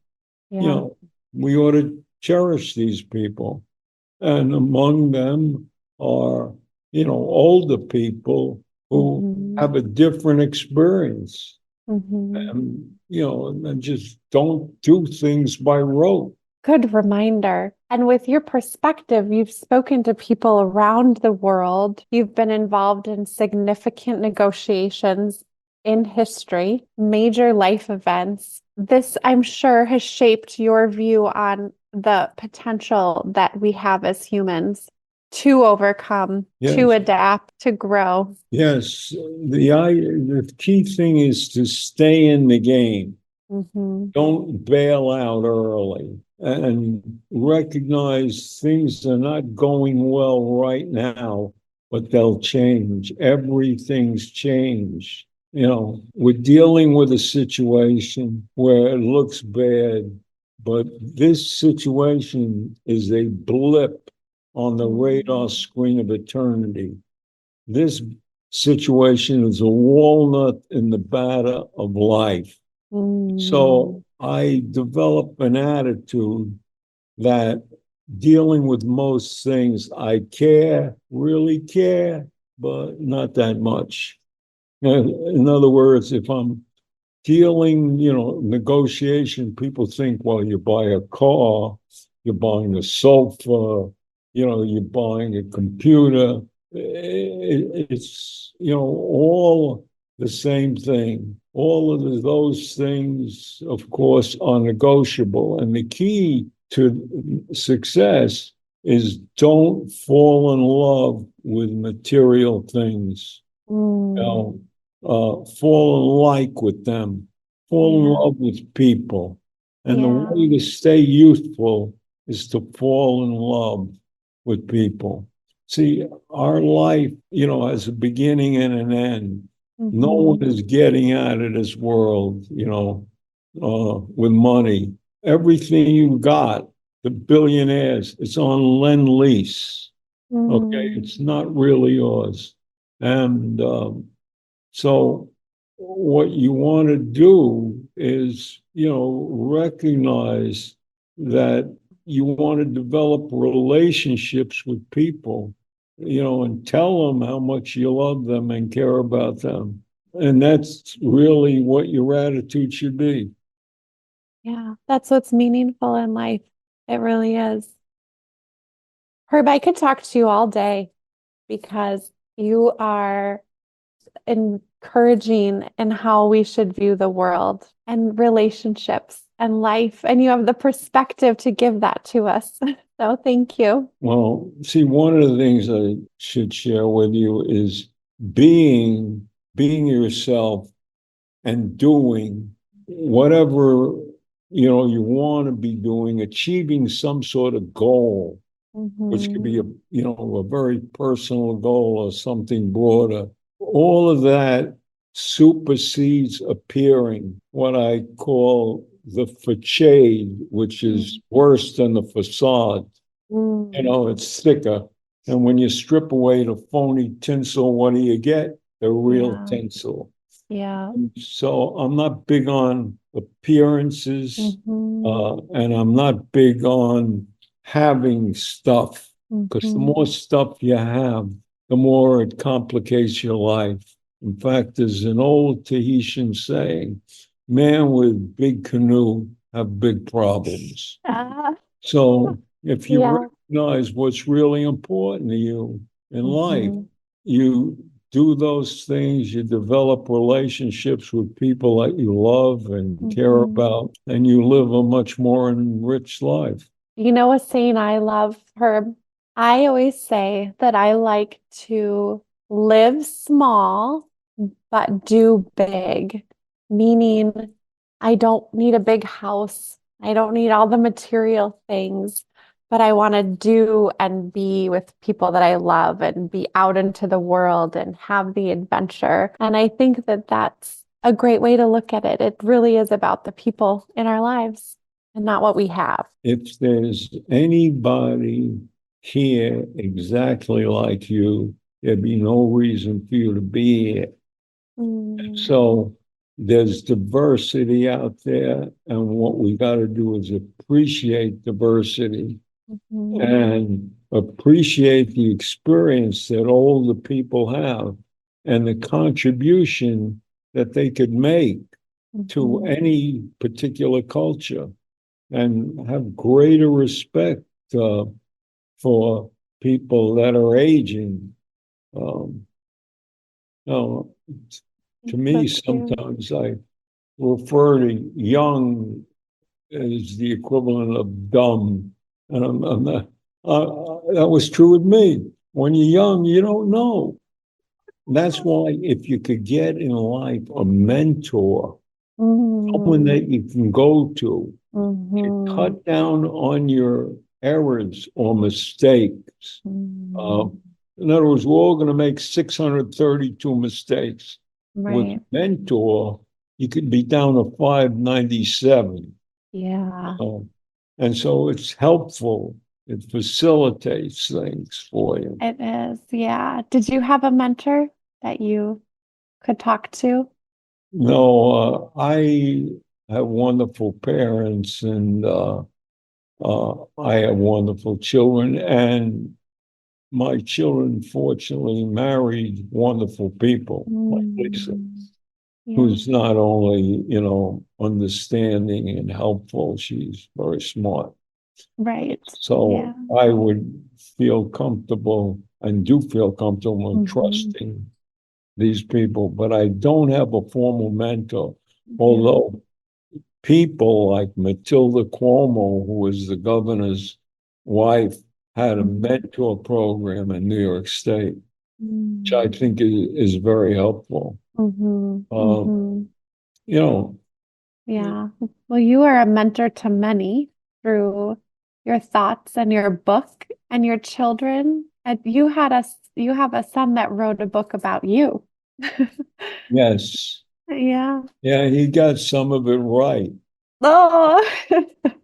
we ought to cherish these people. And among them are, older people who have a different experience. And, and just don't do things by rote. Good reminder. And with your perspective, you've spoken to people around the world. You've been involved in significant negotiations in history, major life events. This, I'm sure, has shaped your view on the potential that we have as humans to overcome, to adapt, to grow. Yes. The key thing is to stay in the game. Don't bail out early and recognize things are not going well right now, but they'll change. Everything's changed. We're dealing with a situation where it looks bad, but this situation is a blip on the radar screen of eternity. This situation is a walnut in the batter of life. So I develop an attitude that dealing with most things, I care, really care, but not that much. In other words, if I'm dealing, negotiation, people think, well, you buy a car, you're buying a sofa, you're buying a computer. It's, all the same thing. All of those things, of course, are negotiable. And the key to success is don't fall in love with material things. Fall in like with them. Fall in love with people. And the way to stay youthful is to fall in love with people. See, our life, has a beginning and an end. No one is getting out of this world, with money. Everything you got, the billionaires, it's on lend-lease. Okay, it's not really yours. And so what you want to do is, recognize that you want to develop relationships with people, and tell them how much you love them and care about them. And that's really what your attitude should be. Yeah, that's what's meaningful in life. It really is. Herb, I could talk to you all day because you are encouraging in how we should view the world and relationships and life. And you have the perspective to give that to us. So thank you. Well, see, one of the things I should share with you is being yourself and doing whatever, you want to be doing, achieving some sort of goal, which could be a very personal goal or something broader. All of that supersedes appearing what I call the facade, which is worse than the facade. It's thicker. And when you strip away the phony tinsel, what do you get? The real tinsel. Yeah. So I'm not big on appearances, and I'm not big on having stuff, because the more stuff you have, the more it complicates your life. In fact, there's an old Tahitian saying, man with big canoe have big problems. Ah, So if you yeah. recognize what's really important to you in life, Mhm. you do those things, you develop relationships with people that you love and care Mhm. about, and you live a much more enriched life. You know, a saying I love, Herb. I always say that I like to live small, but do big, meaning I don't need a big house. I don't need all the material things, but I want to do and be with people that I love and be out into the world and have the adventure. And I think that that's a great way to look at it. It really is about the people in our lives and not what we have. If there's anybody here exactly like you, there'd be no reason for you to be here. Mm, So there's diversity out there, and what we got to do is appreciate diversity mhm, and appreciate the experience that older people have and the contribution that they could make to mhm. any particular culture, and have greater respect for people that are aging. Um, uh, to me, So cute. sometimes I refer to young as the equivalent of dumb. And I'm not, that was true with me. When you're young, you don't know. That's why if you could get in life a mentor, someone Mm, that you can go to mhm, cut down on your errors or mistakes. Uh, mm. in other words, we're all going to make 632 mistakes. With a Right. mentor, you could be down to 597. Yeah, Um, and so it's helpful. It facilitates things for you. it is. Yeah. Did you have a mentor that you could talk to? No, I have wonderful parents, and I have wonderful children, and my children fortunately married wonderful people like Lisa, Mm, yeah. who's not only, understanding and helpful, she's very smart. Right. So Yeah. I would feel comfortable and do feel comfortable in Hmm. trusting these people, but I don't have a formal mentor. Yeah. Although people like Matilda Cuomo, who was the governor's wife, had a Mhm. mentor program in New York State, which I Mm. think is very helpful. Mhm. Um, Mhm. you know, Yeah. Well, you are a mentor to many through your thoughts and your book and your children. And you have a son that wrote a book about you. yes, Yeah. yeah, he got some of it right. Oh.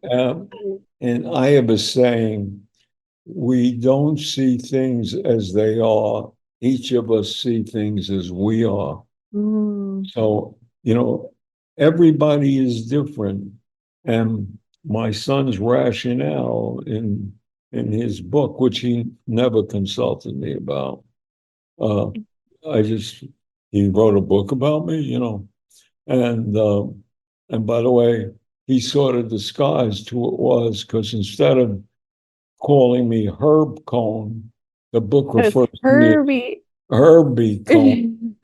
Um, and I have a saying, we don't see things as they are. Each of us see things as we are. Mm, So, everybody is different. And my son's rationale in his book, which he never consulted me about, uh, I just he wrote a book about me, and by the way, he sort of disguised who it was, because instead of calling me Herb Cohen, the book it's refers to me as Herbie. Herbie Cohen.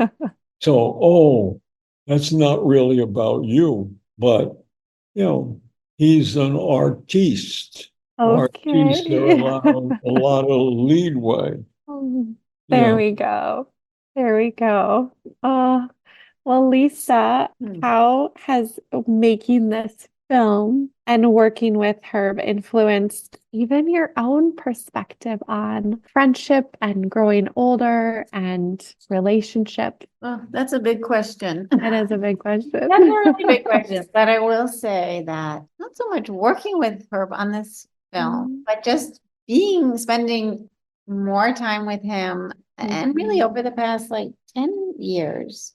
So, that's not really about you, but he's an artiste. Artistes are Okay. allowed a lot of leadway. There Yeah. we go. There we go. Oh, well, Lisa, how has making this film and working with Herb influenced even your own perspective on friendship and growing older and relationship? Well, that's a big question. It is a big question. That's a really big question, but I will say that not so much working with Herb on this film, Mhm. but just spending more time with him, and really over the past like 10 years,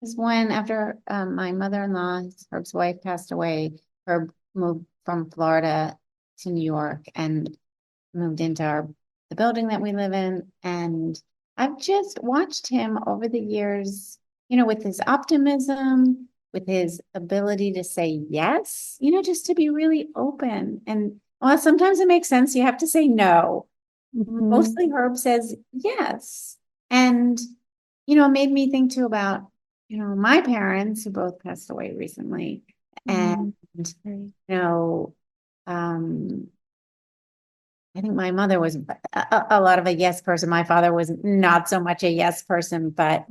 Because when after my mother-in-law, Herb's wife, passed away, Herb moved from Florida to New York and moved into the building that we live in. And I've just watched him over the years, with his optimism, with his ability to say yes, just to be really open. And well, sometimes it makes sense. You have to say no. Mostly Herb says yes. And, it made me think too about, my parents who both passed away recently. And, I think my mother was a lot of a yes person. My father was not so much a yes person, but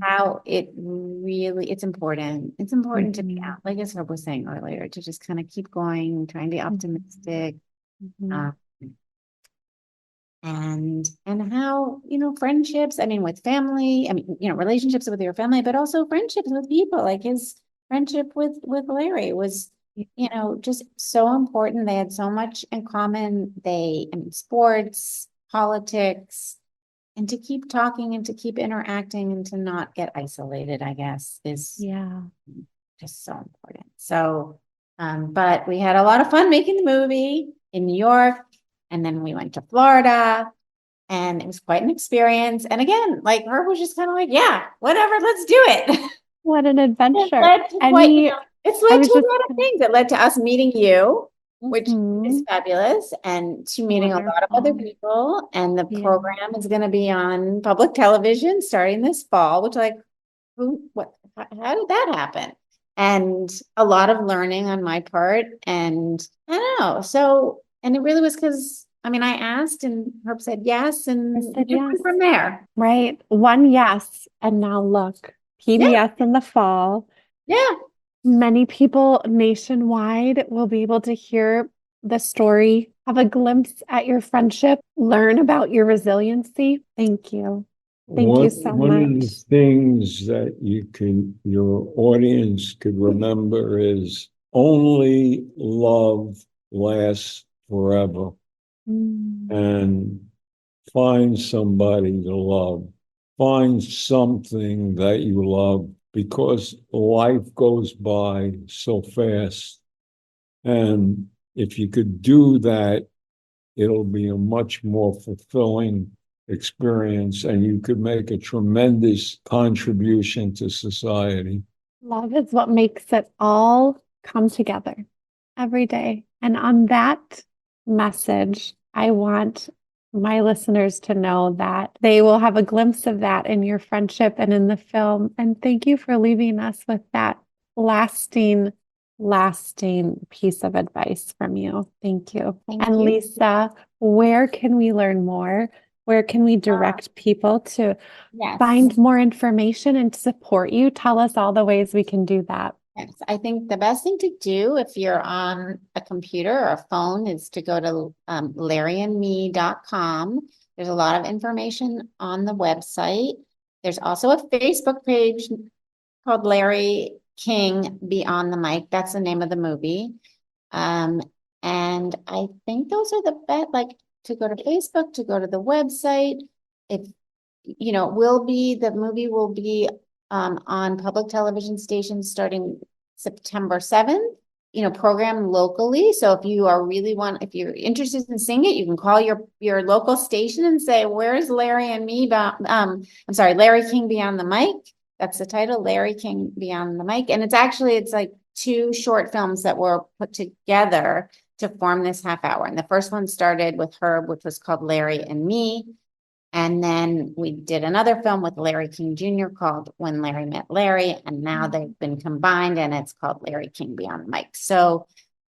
how it's important. It's important to be out, like as Herb was saying earlier, to just kind of keep going, trying to be optimistic. And how, friendships, I mean, with family, relationships with your family, but also friendships with people, like his friendship with Larry was, just so important. They had so much in common. Sports, politics, and to keep talking and to keep interacting and to not get isolated, I guess, is just so important. So, but we had a lot of fun making the movie in New York. And then we went to Florida and it was quite an experience. And again, like Herb was just kind of like, yeah, whatever, let's do it. What an adventure. It's led to a lot of things. It led to us meeting you, which is fabulous, and to meeting a lot of other people. And the program is going to be on public television starting this fall, which how did that happen? And a lot of learning on my part. And I don't know. So, and it really was because, I asked and Herb said yes. And I said yes. From there. Right. One yes. And now look, PBS in the fall. Yeah. Many people nationwide will be able to hear the story, have a glimpse at your friendship, learn about your resiliency. Thank you. Thank you so much. One of the things that your audience could remember is only love lasts forever. And find somebody to love. Find something that you love, because life goes by so fast. And if you could do that, it'll be a much more fulfilling experience, and you could make a tremendous contribution to society. Love is what makes it all come together every day. And on that message, I want my listeners to know that they will have a glimpse of that in your friendship and in the film. And thank you for leaving us with that lasting piece of advice from you. Thank you. Thank you. Lisa, where can we learn more? Where can we direct people to find more information and support you? Tell us all the ways we can do that. Yes, I think the best thing to do if you're on a computer or a phone is to go to larryandme.com. There's a lot of information on the website. There's also a Facebook page called Larry King Beyond the Mic. That's the name of the movie. And I think those are the best, like to go to Facebook, to go to the website. If, the movie will be on public television stations starting September 7th, program locally. So if you if you're interested in seeing it, you can call your local station and say, where's Larry and me? Larry King Beyond the Mic. That's the title, Larry King Beyond the Mic. And it's like 2 short films that were put together to form this half hour. And the first one started with Herb, which was called Larry and Me. And then we did another film with Larry King Jr. called When Larry Met Larry. And now they've been combined and it's called Larry King Beyond the Mic. So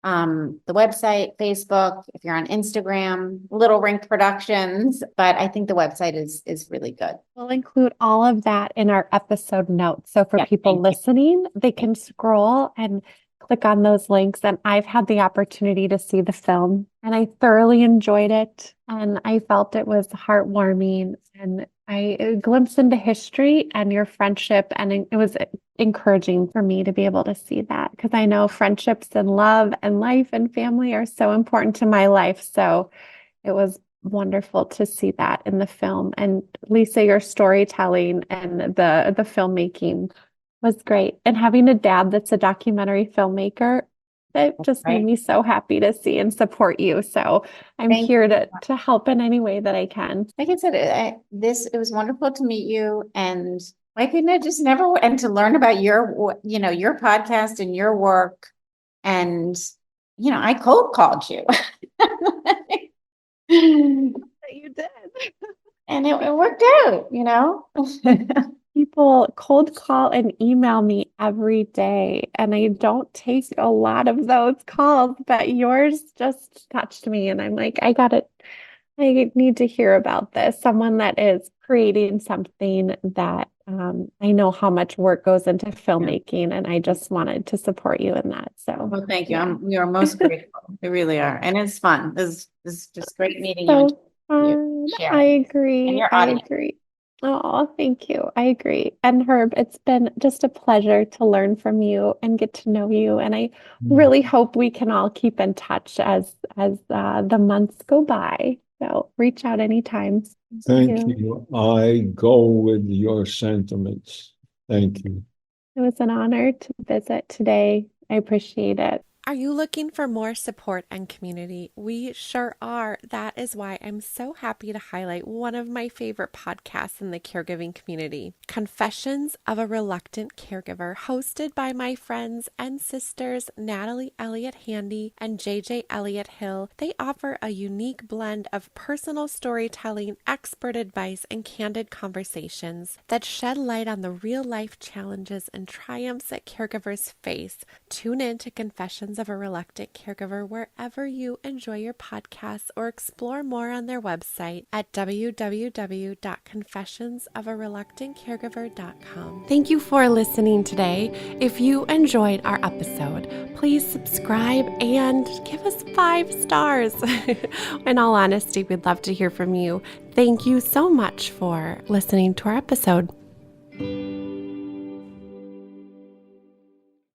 the website, Facebook, if you're on Instagram, Little Rink Productions, but I think the website is really good. We'll include all of that in our episode notes. So for people listening, they can scroll and click on those links. And I've had the opportunity to see the film and I thoroughly enjoyed it. And I felt it was heartwarming and I glimpsed into history and your friendship. And it was encouraging for me to be able to see that because I know friendships and love and life and family are so important to my life. So it was wonderful to see that in the film. And Lisa, your storytelling and the filmmaking was great. And having a dad that's a documentary filmmaker, it just made Right. me so happy to see and support you. So I'm Thank here you. to help in any way that I can. Like I said, it was wonderful to meet you, and why couldn't I just never, and to learn about your podcast and your work. And, I cold called you. You did. And it worked out. People cold call and email me every day, and I don't take a lot of those calls, but yours just touched me, and I'm like, I need to hear about this. Someone that is creating something that I know how much work goes into filmmaking, and I just wanted to support you in that. So, Well, thank you. yeah. We are most grateful. We really are. And it's fun. This is just great meeting you and So you fun. I sharing and agree. your I audience. agree. Oh, thank you. I agree. And Herb, it's been just a pleasure to learn from you and get to know you. And I really hope we can all keep in touch as the months go by. So reach out anytime. Thank you. I go with your sentiments. Thank you. It was an honor to visit today. I appreciate it. Are you looking for more support and community? We sure are. That is why I'm so happy to highlight one of my favorite podcasts in the caregiving community, Confessions of a Reluctant Caregiver, hosted by my friends and sisters Natalie Elliott Handy and JJ Elliott Hill. They offer a unique blend of personal storytelling, expert advice, and candid conversations that shed light on the real-life challenges and triumphs that caregivers face. Tune in to Confessions of a Reluctant Caregiver wherever you enjoy your podcasts, or explore more on their website at www.confessionsofareluctantcaregiver.com. Thank you for listening today. If you enjoyed our episode, please subscribe and give us 5 stars. In all honesty, we'd love to hear from you. Thank you so much for listening to our episode.